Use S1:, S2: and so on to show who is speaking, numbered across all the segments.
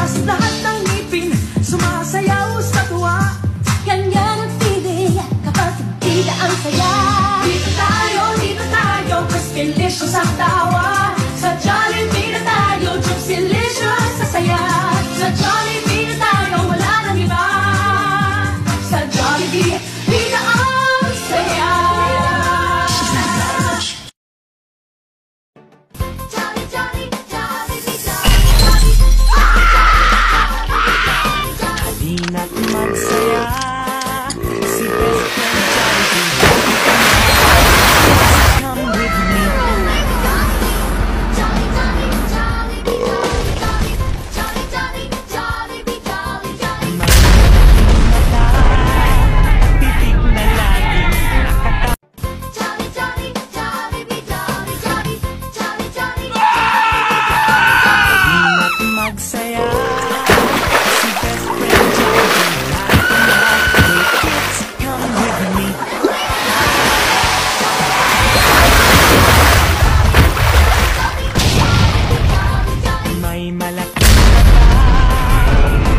S1: Mataas lahat ng ngipin, sumasayaw sa tuwa.
S2: Ganyan ang feeling kapag bida ang saya.
S1: Dito tayo, Crispylicious ang tawa. Sa Jollibee na tayo, Juicylicious sa saya. Sa Jollibee na tayo, wala nang iba. Sa Jollibee, bida ang saya.
S3: Halina't magsaya, si best friend Jollibee. Come with me. Titig na laging halina't magsaya, si best friend Jollibee. Hey kids, come with me. May malaking mata,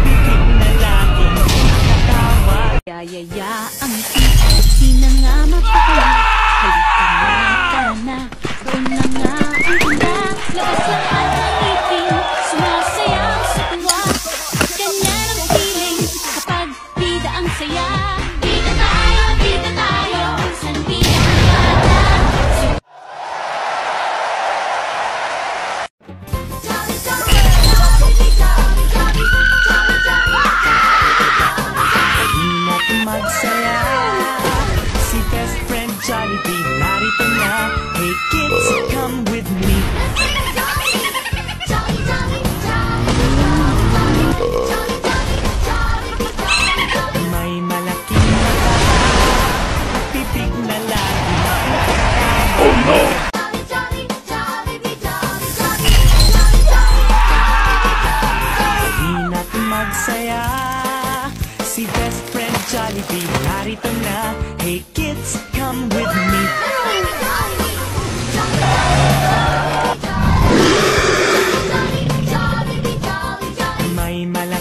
S3: titig na laging nakatawa.
S2: Yayaya ang tita, di na nga mapakala. Halika na, tara na, ito na nga ang ganda. Labas lahat ng ngipin, sumasayaw sa tuwa. Ganyan ang feeling kapag bida ang saya. Bida tayo, minsan bida ang bata.
S3: Halina't magsaya, si best friend Jollibee narito na. Hey kids, come with me. May malaking mata, titig na laging nakatawa. Halina't magsaya, si best friend Jollibee narito na. Hey kids, come with me. May malaking